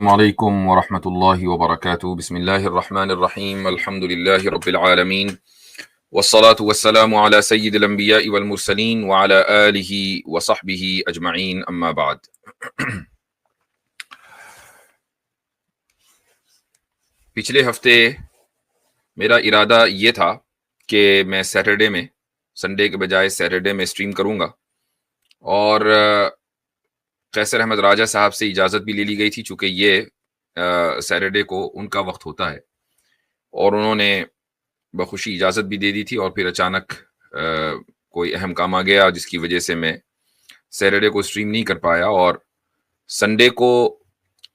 علیکم ورحمۃ اللہ وبرکاتہ۔ بسم اللہ الرحمن الرحیم، الحمد للہ رب العالمین، والصلاة والسلام علی سید الانبیاء والمرسلین وعلی آلہ وصحبہ اجمعین، اما بعد۔ پچھلے ہفتے میرا ارادہ یہ تھا کہ میں سنڈے کے بجائے سیٹرڈے میں اسٹریم کروں گا، اور قیصر احمد راجہ صاحب سے اجازت بھی لے لی گئی تھی، چونکہ یہ سیٹرڈے کو ان کا وقت ہوتا ہے، اور انہوں نے بخوشی اجازت بھی دے دی تھی، اور پھر اچانک کوئی اہم کام آ گیا جس کی وجہ سے میں سیٹرڈے کو اسٹریم نہیں کر پایا، اور سنڈے کو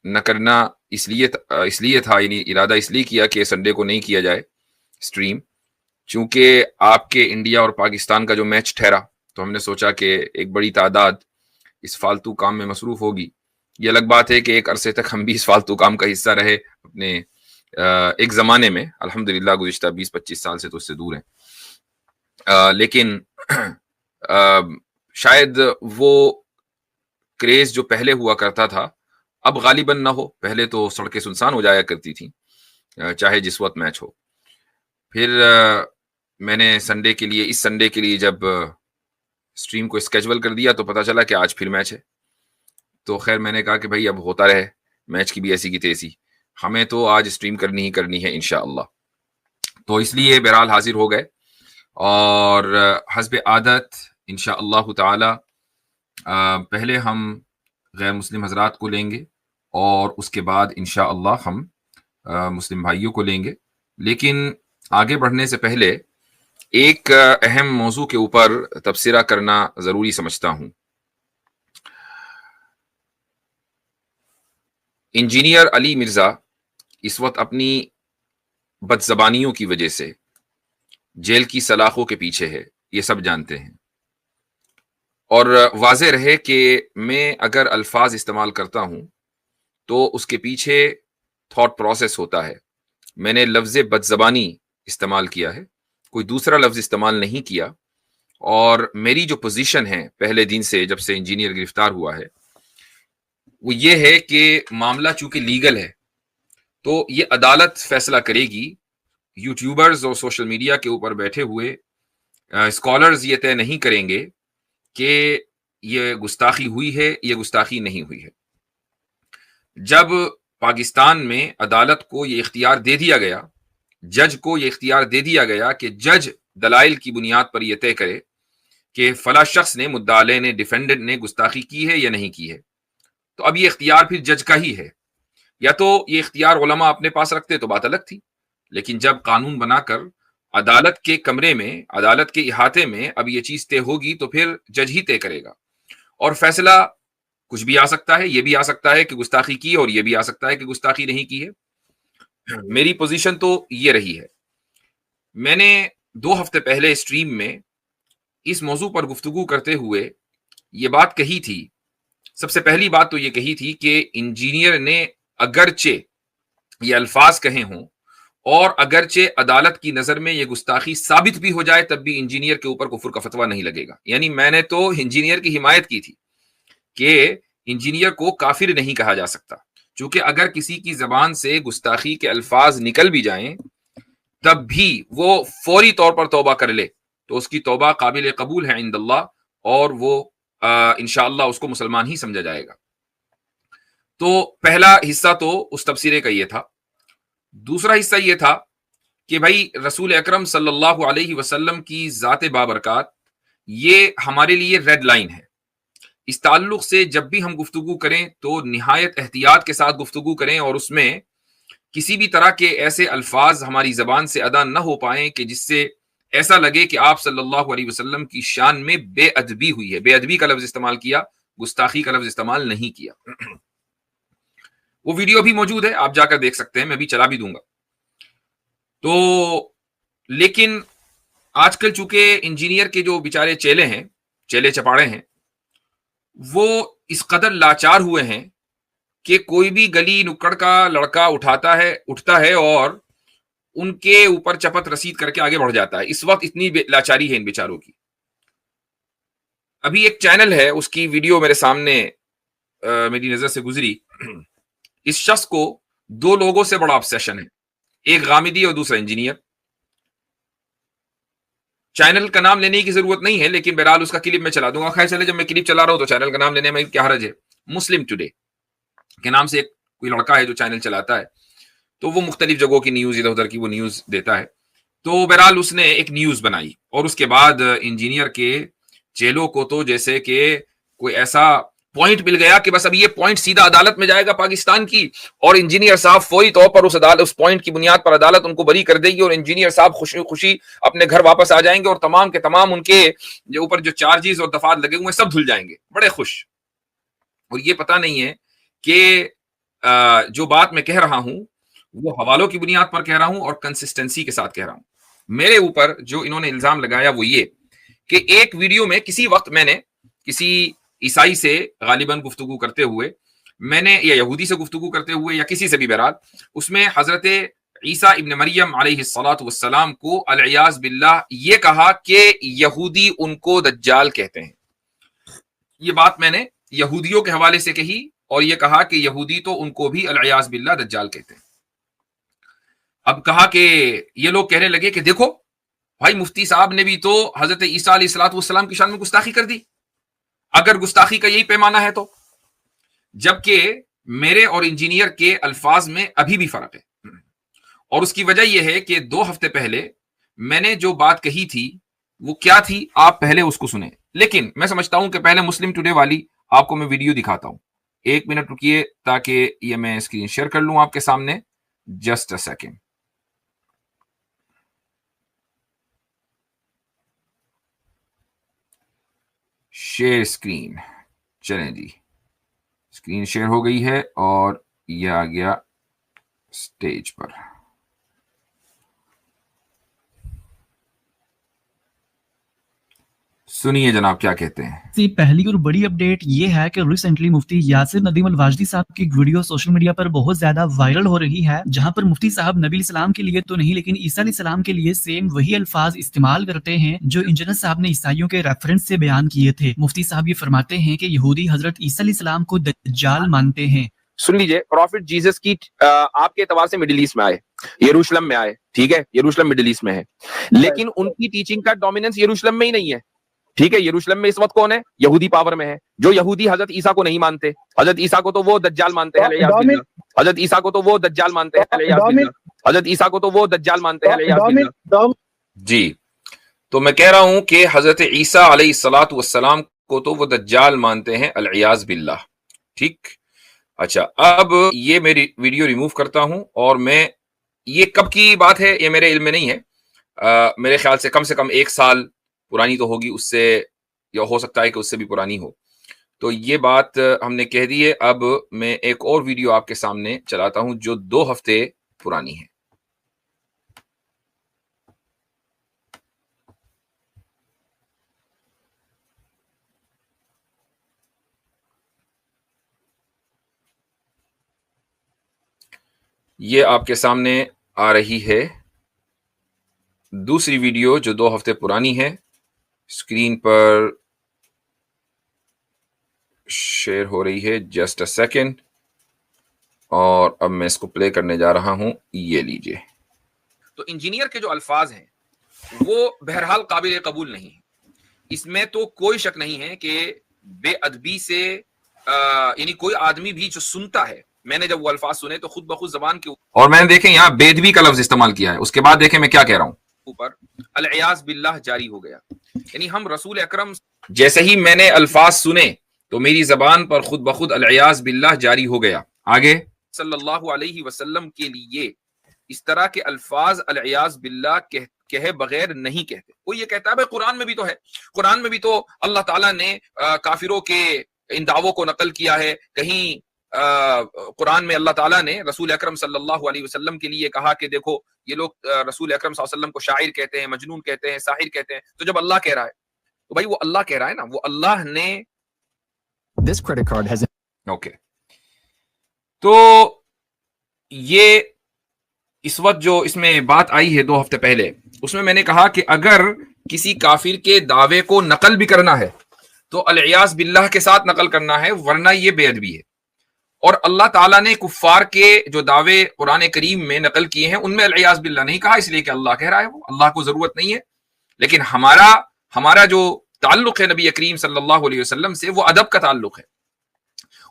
نہ کرنا اس لیے تھا، یعنی ارادہ اس لیے کیا کہ سنڈے کو نہیں کیا جائے اسٹریم، چونکہ آپ کے انڈیا اور پاکستان کا جو میچ ٹھہرا تو ہم نے سوچا کہ ایک بڑی تعداد اس فالتو کام میں مصروف ہوگی۔ یہ الگ بات ہے کہ ایک عرصے تک ہم بھی اس فالتو کام کا حصہ رہے اپنے ایک زمانے میں، الحمدللہ گزشتہ 20-25 سال سے تو اس سے دور ہیں، لیکن شاید وہ کریز جو پہلے ہوا کرتا تھا اب غالباً نہ ہو۔ پہلے تو سڑکیں سنسان ہو جایا کرتی تھیں چاہے جس وقت میچ ہو۔ پھر میں نے اس سنڈے کے لیے جب اسٹریم کو اسکیجول کر دیا تو پتا چلا کہ آج پھر میچ ہے، تو خیر میں نے کہا کہ بھائی اب ہوتا رہے، میچ کی بھی ایسی کی تیسی، ہمیں تو آج اسٹریم کرنی ہے انشاءاللہ۔ تو اس لیے بہرحال حاضر ہو گئے، اور حسب عادت انشاءاللہ تعالی پہلے ہم غیر مسلم حضرات کو لیں گے، اور اس کے بعد انشاءاللہ ہم مسلم بھائیوں کو لیں گے۔ لیکن آگے بڑھنے سے پہلے ایک اہم موضوع کے اوپر تبصرہ کرنا ضروری سمجھتا ہوں۔ انجینئر علی مرزا اس وقت اپنی بد زبانیوں کی وجہ سے جیل کی سلاخوں کے پیچھے ہے، یہ سب جانتے ہیں، اور واضح رہے کہ میں اگر الفاظ استعمال کرتا ہوں تو اس کے پیچھے تھاٹ پروسیس ہوتا ہے۔ میں نے لفظ بد زبانی استعمال کیا ہے، کوئی دوسرا لفظ استعمال نہیں کیا، اور میری جو پوزیشن ہے پہلے دن سے جب سے انجینئر گرفتار ہوا ہے وہ یہ ہے کہ معاملہ چونکہ لیگل ہے تو یہ عدالت فیصلہ کرے گی۔ یوٹیوبرز اور سوشل میڈیا کے اوپر بیٹھے ہوئے اسکالرز یہ طے نہیں کریں گے کہ یہ گستاخی ہوئی ہے، یہ گستاخی نہیں ہوئی ہے۔ جب پاکستان میں عدالت کو یہ اختیار دے دیا گیا، جج کو یہ اختیار دے دیا گیا کہ جج دلائل کی بنیاد پر یہ طے کرے کہ فلاں شخص نے، مدعا علیہ نے، ڈیفینڈنٹ نے گستاخی کی ہے یا نہیں کی ہے، تو اب یہ اختیار پھر جج کا ہی ہے۔ یا تو یہ اختیار علماء اپنے پاس رکھتے تو بات الگ تھی، لیکن جب قانون بنا کر عدالت کے کمرے میں، عدالت کے احاطے میں اب یہ چیز طے ہوگی تو پھر جج ہی طے کرے گا، اور فیصلہ کچھ بھی آ سکتا ہے۔ یہ بھی آ سکتا ہے کہ گستاخی کی ہے، اور یہ بھی آ سکتا ہے کہ گستاخی نہیں کی ہے۔ میری پوزیشن تو یہ رہی ہے۔ میں نے 2 ہفتے پہلے اسٹریم میں اس موضوع پر گفتگو کرتے ہوئے یہ بات کہی تھی۔ سب سے پہلی بات تو یہ کہی تھی کہ انجینئر نے اگرچہ یہ الفاظ کہے ہوں، اور اگرچہ عدالت کی نظر میں یہ گستاخی ثابت بھی ہو جائے، تب بھی انجینئر کے اوپر کفر کا فتویٰ نہیں لگے گا۔ یعنی میں نے تو انجینئر کی حمایت کی تھی کہ انجینئر کو کافر نہیں کہا جا سکتا، چونکہ اگر کسی کی زبان سے گستاخی کے الفاظ نکل بھی جائیں تب بھی وہ فوری طور پر توبہ کر لے تو اس کی توبہ قابل قبول ہے عند اللہ، اور وہ انشاءاللہ اس کو مسلمان ہی سمجھا جائے گا۔ تو پہلا حصہ تو اس تبصرے کا یہ تھا۔ دوسرا حصہ یہ تھا کہ بھائی رسول اکرم صلی اللہ علیہ وسلم کی ذات بابرکات یہ ہمارے لیے ریڈ لائن ہے۔ اس تعلق سے جب بھی ہم گفتگو کریں تو نہایت احتیاط کے ساتھ گفتگو کریں، اور اس میں کسی بھی طرح کے ایسے الفاظ ہماری زبان سے ادا نہ ہو پائیں کہ جس سے ایسا لگے کہ آپ صلی اللہ علیہ وسلم کی شان میں بے ادبی ہوئی ہے۔ بے ادبی کا لفظ استعمال کیا، گستاخی کا لفظ استعمال نہیں کیا۔ وہ ویڈیو بھی موجود ہے، آپ جا کر دیکھ سکتے ہیں، میں بھی چلا بھی دوں گا۔ تو لیکن آج کل چونکہ انجینئر کے جو بیچارے چیلے چپاڑے ہیں، وہ اس قدر لاچار ہوئے ہیں کہ کوئی بھی گلی نکڑ کا لڑکا اٹھتا ہے اور ان کے اوپر چپت رسید کر کے آگے بڑھ جاتا ہے۔ اس وقت اتنی لاچاری ہے ان بیچاروں کی۔ ابھی ایک چینل ہے، اس کی ویڈیو میرے سامنے میری نظر سے گزری، اس شخص کو دو لوگوں سے بڑا آبسیشن ہے، ایک غامدی اور دوسرا انجینئر. چینل کا نام لینے کی ضرورت نہیں ہے، لیکن بہرحال اس کا کلپ میں چلا دوں گا. خیر چلے، جب میں کلپ چلا رہا ہوں تو چینل کا نام لینے میں کیا حرج ہے. مسلم ٹوڈے کے نام سے ایک کوئی لڑکا ہے جو چینل چلاتا ہے، تو وہ مختلف جگہوں کی نیوز ادھر ادھر کی وہ نیوز دیتا ہے. تو بہرحال اس نے ایک نیوز بنائی اور اس کے بعد انجینئر کے چیلوں کو تو جیسے کہ کوئی ایسا پوائنٹ مل گیا کہ بس اب یہ پوائنٹ سیدھا عدالت میں جائے گا پاکستان کی، اور انجینئر صاحب فوری طور پر اس پوائنٹ کی بنیاد پر عدالت ان کو بری کر دے گی، اور انجینئر صاحب خوشی خوشی اپنے گھر واپس آ جائیں گے، اور تمام کے تمام ان کے جو اوپر جو چارجز اور دفعات لگے ہوئے سب دھل جائیں گے، بڑے خوش. اور یہ پتہ نہیں ہے کہ جو بات میں کہہ رہا ہوں وہ حوالوں کی بنیاد پر کہہ رہا ہوں اور کنسسٹنسی کے ساتھ کہہ رہا ہوں. میرے اوپر جو انہوں نے الزام لگایا وہ یہ کہ ایک ویڈیو میں کسی وقت میں نے کسی عیسائی سے غالباً گفتگو کرتے ہوئے میں نے، یا یہودی سے گفتگو کرتے ہوئے، یا کسی سے بھی بہرحال، اس میں حضرت عیسیٰ ابن مریم علیہ الصلاۃ والسلام کو العیاذ باللہ یہ کہا کہ یہودی ان کو دجال کہتے ہیں. یہ بات میں نے یہودیوں کے حوالے سے کہی اور یہ کہا کہ یہودی تو ان کو بھی العیاذ باللہ دجال کہتے ہیں. اب کہا کہ یہ لوگ کہنے لگے کہ دیکھو بھائی، مفتی صاحب نے بھی تو حضرت عیسیٰ علیہ الصلاۃ والسلام کی شان میں گستاخی کر دی، اگر گستاخی کا یہی پیمانہ ہے تو. جبکہ میرے اور انجینئر کے الفاظ میں ابھی بھی فرق ہے، اور اس کی وجہ یہ ہے کہ 2 ہفتے پہلے میں نے جو بات کہی تھی وہ کیا تھی، آپ پہلے اس کو سنیں. لیکن میں سمجھتا ہوں کہ پہلے مسلم ٹوڈے والی آپ کو میں ویڈیو دکھاتا ہوں. 1 منٹ رکیے تاکہ یہ میں اسکرین شیئر کر لوں آپ کے سامنے. Just a second. Share screen. چلیں جی، اسکرین شیئر ہو گئی ہے اور یہ آ گیا اسٹیج پر. سنیے جناب کیا کہتے ہیں. پہلی اور بڑی اپڈیٹ یہ ہے کہ ریسنٹلی مفتی یاسر ندیم الواجدی صاحب کی ویڈیو سوشل میڈیا پر بہت زیادہ وائرل ہو رہی ہے، جہاں پر مفتی صاحب نبی علیہ السلام کے لیے تو نہیں لیکن عیسیٰ علیہ السلام کے لیے سیم وہی الفاظ استعمال کرتے ہیں جو انجینئر صاحب نے عیسائیوں کے ریفرنس سے بیان کیے تھے. مفتی صاحب یہ فرماتے ہیں کہ یہودی حضرت عیسیٰ علیہ السلام کو دجال مانتے ہیں. سن لیجئے، پروفٹ جیسس کی آپ کے اعتبار سے مڈل ایسٹ میں آئے، یروشلم میں آئے، ٹھیک ہے، یروشلم مڈل ایسٹ میں ہے، لیکن ان کی ٹیچنگ کا ڈومیننس یروشلم میں ہی نہیں ہے. ٹھیک ہے، یروشلم میں اس وقت کون ہے؟ یہودی پاور میں ہے. جو یہودی حضرت عیسیٰ کو نہیں مانتے، حضرت عیسیٰ کو تو وہ دجال مانتے ہیں، حضرت عیسیٰ کو تو وہ دجال مانتے ہیں، حضرت عیسیٰ کو تو وہ دجال مانتے ہیں. جی، تو میں کہہ رہا ہوں کہ حضرت عیسیٰ علیہ الصلاۃ والسلام کو تو وہ دجال مانتے ہیں العیاذ باللہ. ٹھیک، اچھا، اب یہ میری ویڈیو ریموو کرتا ہوں، اور میں یہ کب کی بات ہے یہ میرے علم میں نہیں ہے، میرے خیال سے کم 1 سال پرانی تو ہوگی، اس سے یا ہو سکتا ہے کہ اس سے بھی پرانی ہو. تو یہ بات ہم نے کہہ دی ہے. اب میں ایک اور ویڈیو آپ کے سامنے چلاتا ہوں جو 2 ہفتے پرانی ہے. یہ آپ کے سامنے آ رہی ہے دوسری ویڈیو جو 2 ہفتے پرانی ہے. اسکرین پر شیئر ہو رہی ہے. Just a second. اور اب میں اس کو پلے کرنے جا رہا ہوں. یہ لیجئے. تو انجینئر کے جو الفاظ ہیں وہ بہرحال قابل قبول نہیں ہیں. اس میں تو کوئی شک نہیں ہے کہ بے ادبی سے یعنی کوئی آدمی بھی جو سنتا ہے، میں نے جب وہ الفاظ سنے تو خود بخود زبان کے اور میں نے دیکھیں یہاں بے ادبی کا لفظ استعمال کیا ہے. اس کے بعد دیکھیں میں کیا کہہ رہا ہوں، اوپر العیاذ باللہ جاری ہو گیا. یعنی ہم رسول اکرم جیسے ہی میں نے الفاظ سنے تو میری زبان پر خود بخود العیاذ باللہ جاری ہو گیا. آگے صلی اللہ علیہ وسلم کے لیے اس طرح کے الفاظ العیاذ باللہ کہے بغیر نہیں کہتے. وہ یہ کہتا ہے بھائی قرآن میں بھی تو ہے، قرآن میں بھی تو اللہ تعالیٰ نے کافروں کے ان دعووں کو نقل کیا ہے. کہیں قرآن میں اللہ تعالیٰ نے رسول اکرم صلی اللہ علیہ وسلم کے لیے کہا کہ دیکھو یہ لوگ رسول اکرم صلی اللہ علیہ وسلم کو شاعر کہتے ہیں، مجنون کہتے ہیں، ساحر کہتے ہیں. تو جب اللہ کہہ رہا ہے تو بھائی وہ اللہ کہہ رہا ہے نا، وہ اللہ نے This credit card has okay. تو یہ اس وقت جو اس میں بات آئی ہے 2 ہفتے پہلے، اس میں نے کہا کہ اگر کسی کافر کے دعوے کو نقل بھی کرنا ہے تو العیاذ باللہ کے ساتھ نقل کرنا ہے، ورنہ یہ بے ادبی ہے. اور اللہ تعالیٰ نے کفار کے جو دعوے قرآن کریم میں نقل کیے ہیں ان میں العیاذ باللہ نہیں کہا، اس لیے کہ اللہ کہہ رہا ہے، وہ اللہ کو ضرورت نہیں ہے. لیکن ہمارا جو تعلق ہے نبی کریم صلی اللہ علیہ وسلم سے وہ ادب کا تعلق ہے،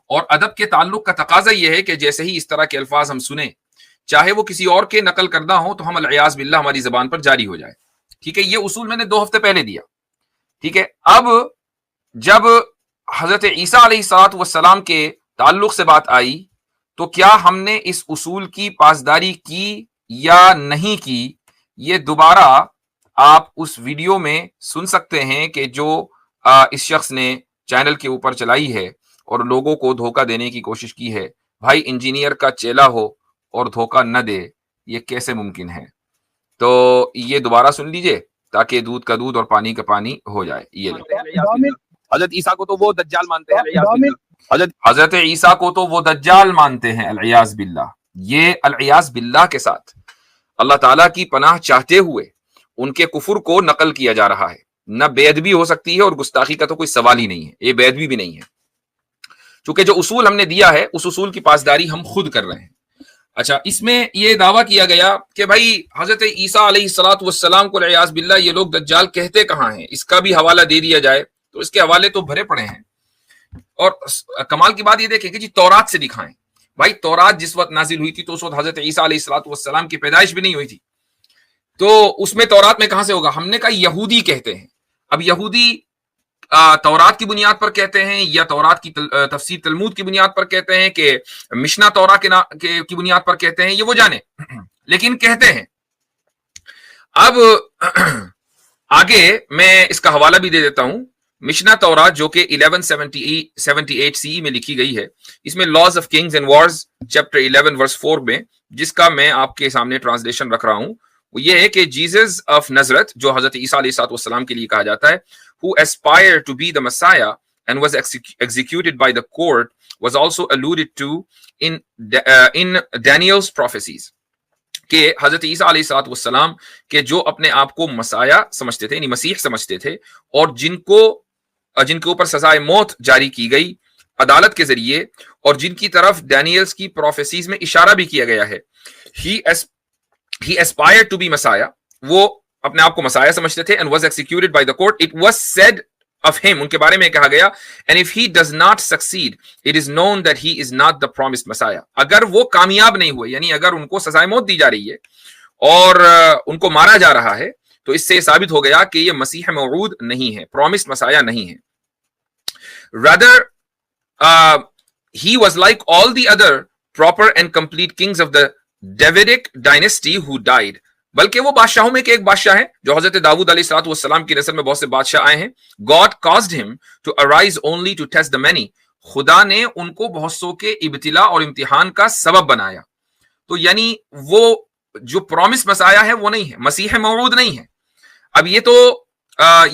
اور ادب کے تعلق کا تقاضا یہ ہے کہ جیسے ہی اس طرح کے الفاظ ہم سنیں، چاہے وہ کسی اور کے نقل کردہ ہوں، تو ہم العیاذ باللہ ہماری زبان پر جاری ہو جائے. ٹھیک ہے، یہ اصول میں نے 2 ہفتے پہلے دیا. ٹھیک ہے، اب جب حضرت عیسیٰ علیہ الصلوۃ والسلام کے تعلق سے بات آئی تو کیا ہم نے اس اصول کی پاسداری کی یا نہیں کی، یہ دوبارہ آپ اس ویڈیو میں سن سکتے ہیں کہ جو اس شخص نے چینل کے اوپر چلائی ہے اور لوگوں کو دھوکہ دینے کی کوشش کی ہے. بھائی انجینئر کا چیلا ہو اور دھوکہ نہ دے، یہ کیسے ممکن ہے؟ تو یہ دوبارہ سن لیجئے تاکہ دودھ کا دودھ اور پانی کا پانی ہو جائے. یہ حضرت عیسیٰ کو تو وہ دجال مانتے ہیں، حضرت عیسیٰ کو تو وہ دجال مانتے ہیں العیاذ باللہ. یہ العیاذ باللہ کے ساتھ اللہ تعالیٰ کی پناہ چاہتے ہوئے ان کے کفر کو نقل کیا جا رہا ہے. نہ بے ادبی ہو سکتی ہے اور گستاخی کا تو کوئی سوال ہی نہیں ہے، یہ بے ادبی بھی نہیں ہے. چونکہ جو اصول ہم نے دیا ہے اس اصول کی پاسداری ہم خود کر رہے ہیں. اچھا، اس میں یہ دعویٰ کیا گیا کہ بھائی حضرت عیسیٰ علیہ الصلوۃ والسلام کو العیاذ باللہ یہ لوگ دجال کہتے کہاں ہیں، اس کا بھی حوالہ دے دیا جائے. تو اس کے حوالے تو بھرے پڑے ہیں، اور کمال کی بات یہ دیکھیں کہ جی تورات سے دکھائیں. بھائی تورات جس وقت نازل ہوئی تھی تو اس وقت حضرت عیسیٰ علیہ الصلوۃ والسلام کی پیدائش بھی نہیں ہوئی تھی، تو اس میں تورات میں کہاں سے ہوگا؟ ہم نے کہا یہودی کہتے ہیں. اب یہودی تورات کی بنیاد پر کہتے ہیں یا تورات کی تفسیر تلمود کی بنیاد پر کہتے ہیں کہ مشنا تورا کی بنیاد پر کہتے ہیں، یہ وہ جانے، لیکن کہتے ہیں. اب آگے میں اس کا حوالہ بھی دے دیتا ہوں. مشنا تورات جو کہ 1178 CE میں لکھی گئی ہے، اس میں laws of kings and wars chapter 11 verse 4 میں، جس کا میں آپ کے سامنے ٹرانسلیشن رکھ رہا ہوں، وہ یہ ہے کہ جیزس آف نزرت، جو حضرت عیسیٰ علیہ السلام کے لیے کہا جاتا ہے، who aspired to be the Messiah and was executed by the court, was also alluded to in Daniel's prophecies. کہ حضرت عیسیٰ علیہ السلام کے جو اپنے آپ کو مسیح سمجھتے تھے، یعنی مسیح سمجھتے تھے، اور جن کے اوپر سزائے موت جاری کی گئی عدالت کے ذریعے، اور جن کی طرف ڈینیلز کی پروفیسیز میں اشارہ بھی کیا گیا ہے. He aspired to be Messiah. وہ اپنے آپ کو مسیح سمجھتے تھے. And was executed by the court. It was said of him, ان کے بارے میں کہا گیا, and if he does not succeed, it is known that he is not the promised Messiah. اگر وہ کامیاب نہیں ہوئے، یعنی اگر ان کو سزائے موت دی جا رہی ہے اور ان کو مارا جا رہا ہے، تو اس سے ثابت ہو گیا کہ یہ مسیح موعود نہیں ہے، promised Messiah نہیں ہے. Rather, he was like all the other proper and complete kings of the Davidic dynasty who died. بلکہ وہ بادشاہوں میں کے ایک بادشاہ ہیں جو حضرت داؤد علیہ الصلوۃ والسلام کی نسل میں بہت سے بادشاہ آئے ہیں. God caused him to arise only to test the many. خدا نے ان کو بہت سو کے ابتلا اور امتحان کا سبب بنایا. تو یعنی وہ جو پرومس مسیح ہے وہ نہیں ہے، مسیح موعود نہیں ہے. اب یہ تو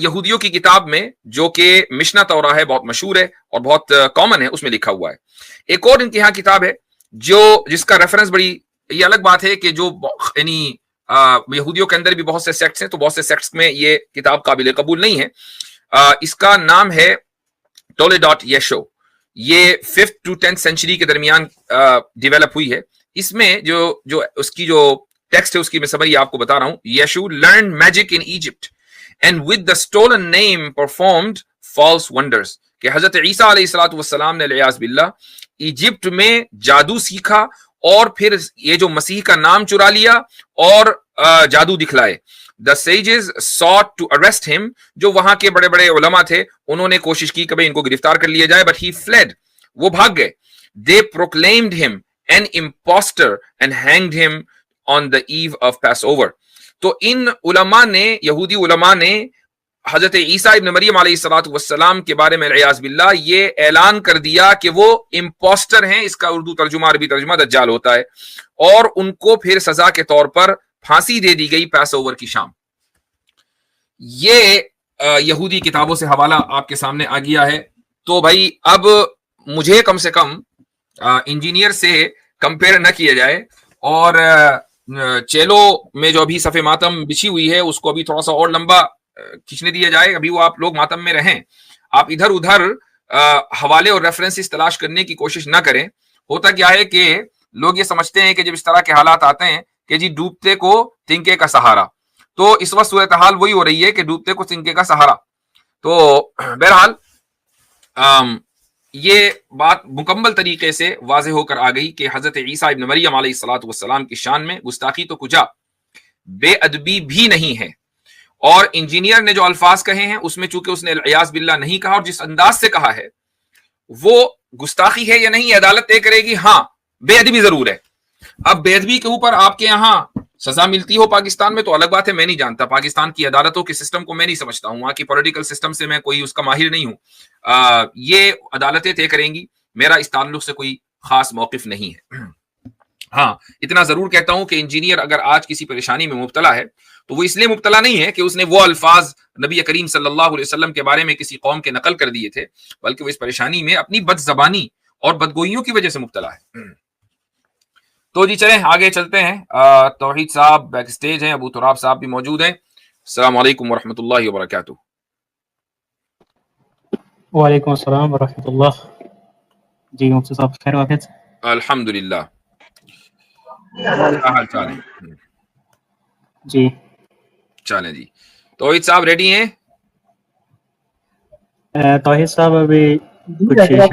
یہودیوں کی کتاب میں جو کہ مشنا تورا ہے، بہت مشہور ہے اور بہت کامن ہے، اس میں لکھا ہوا ہے. ایک اور ان کے ہاں کتاب ہے جس کا ریفرنس بڑی، یہ الگ بات ہے کہ جو یعنی یہودیوں کے اندر بھی بہت سے سیکٹس ہیں، تو بہت سے سیکٹس میں یہ کتاب قابل قبول نہیں ہے. اس کا نام ہے ٹولیڈاٹ یشو. یہ 5th to 10th سینچری کے درمیان ڈیولپ ہوئی ہے. اس میں جو اس کی جو ٹیکسٹ ہے اس کی میں سمری آپ کو بتا رہا ہوں. Yeshu learned magic in Egypt and with the stolen name performed false wonders. کہ حضرت عیسیٰ علیہ الصلوۃ والسلام نے والعیاذ باللہ ایجپٹ میں جادو سیکھا اور پھر یہ جو مسیح کا نام چرا لیا اور جادو دکھلائے. The sages sought to arrest him. جو وہاں کے بڑے بڑے علماء تھے انہوں نے کوشش کی کہ بھئی ان کو گرفتار کر لیا جائے, but he fled. وہ بھاگ گئے. They proclaimed him an impostor and hanged him on the eve of Passover. تو ان علماء نے, یہودی علماء نے حضرت عیسیٰ ابن مریم علیہ الصلوۃ والسلام کے بارے میں والعیاذ باللہ یہ اعلان کر دیا کہ وہ امپوسٹر ہیں. اس کا اردو ترجمہ, عربی ترجمہ دجال ہوتا ہے, اور ان کو پھر سزا کے طور پر پھانسی دے دی گئی پیس اوور کی شام. یہ یہودی کتابوں سے حوالہ آپ کے سامنے آ گیا ہے. تو بھائی اب مجھے کم سے کم انجینئر سے کمپیئر نہ کیا جائے, اور چیلو میں جو ابھی صف ماتم بچھی ہوئی ہے اس کو ابھی تھوڑا سا اور لمبا کھینچنے دیا جائے. ابھی وہ آپ لوگ ماتم میں رہیں, آپ ادھر ادھر حوالے اور ریفرنسز تلاش کرنے کی کوشش نہ کریں. ہوتا کیا ہے کہ لوگ یہ سمجھتے ہیں کہ جب اس طرح کے حالات آتے ہیں کہ جی ڈوبتے کو تنکے کا سہارا، تو اس وقت صورتحال وہی ہو رہی ہے کہ ڈوبتے کو تنکے کا سہارا. تو بہرحال یہ بات مکمل طریقے سے واضح ہو کر آ گئی کہ حضرت عیسیٰ ابن مریم علیہ الصلوۃ والسلام کی شان میں گستاخی تو کجا، بے ادبی بھی نہیں ہے. اور انجینئر نے جو الفاظ کہے ہیں اس میں چونکہ اس نے العیاذ باللہ نہیں کہا، اور جس انداز سے کہا ہے وہ گستاخی ہے یا نہیں یہ عدالت طے کرے گی. ہاں بے ادبی ضرور ہے. اب بے ادبی کے اوپر آپ کے یہاں سزا ملتی ہو پاکستان میں تو الگ بات ہے، میں نہیں جانتا پاکستان کی عدالتوں کے سسٹم کو، میں نہیں سمجھتا ہوں، وہاں کی پولیٹیکل سسٹم سے میں کوئی اس کا ماہر نہیں ہوں. یہ عدالتیں طے کریں گی، میرا اس تعلق سے کوئی خاص موقف نہیں ہے. ہاں اتنا ضرور کہتا ہوں کہ انجینئر اگر آج کسی پریشانی میں مبتلا ہے تو وہ اس لیے مبتلا نہیں ہے کہ اس نے وہ الفاظ نبی کریم صلی اللہ علیہ وسلم کے بارے میں کسی قوم کے نقل کر دیے تھے، بلکہ وہ اس پریشانی میں اپنی بد زبانی اور بدگوئیوں کی وجہ سے مبتلا ہے. تو جی چلیں آگے چلتے ہیں. توحید صاحب بیک سٹیج ہیں، ابو تراب صاحب بھی موجود ہیں. السلام علیکم ورحمۃ اللہ وبرکاتہ. وعلیکم السلام ورحمۃ اللہ. جی مفتی صاحب خیر وافیت؟ الحمدللہ. کیا حال چال ہے؟ جی چلیں جی. توحید صاحب ریڈی ہیں؟ توحید صاحب ابھی ٹھیک ہے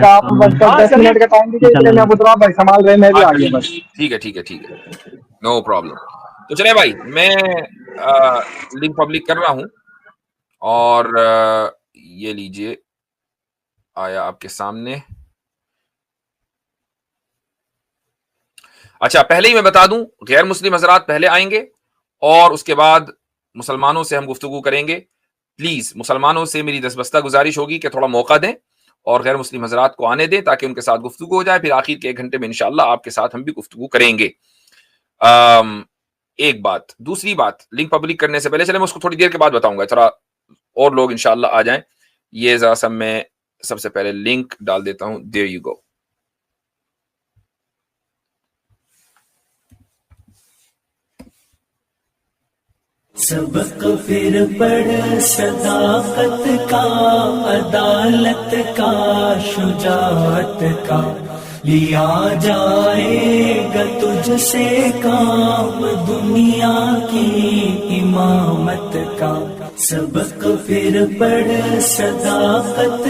نو پرابلم. تو چلیں بھائی میں لنک پبلک کر رہا ہوں اور یہ لیجئے آیا آپ کے سامنے. اچھا پہلے ہی میں بتا دوں غیر مسلم حضرات پہلے آئیں گے اور اس کے بعد مسلمانوں سے ہم گفتگو کریں گے. پلیز مسلمانوں سے میری دستبستہ گزارش ہوگی کہ تھوڑا موقع دیں اور غیر مسلم حضرات کو آنے دیں تاکہ ان کے ساتھ گفتگو ہو جائے. پھر آخر کے 1 گھنٹے میں انشاءاللہ آپ کے ساتھ ہم بھی گفتگو کریں گے. ایک بات. دوسری بات لنک پبلک کرنے سے پہلے چلے میں اس کو تھوڑی دیر کے بعد بتاؤں گا، تھوڑا اور لوگ انشاءاللہ آ جائیں. یہ ذرا سب میں سب سے پہلے لنک ڈال دیتا ہوں. There you go. سبق پھر پڑھ صداقت کا، عدالت کا، شجاعت کا، لیا جائے گا تجھ سے کام دنیا کی امامت کا. سبق پھر پڑھ صداقت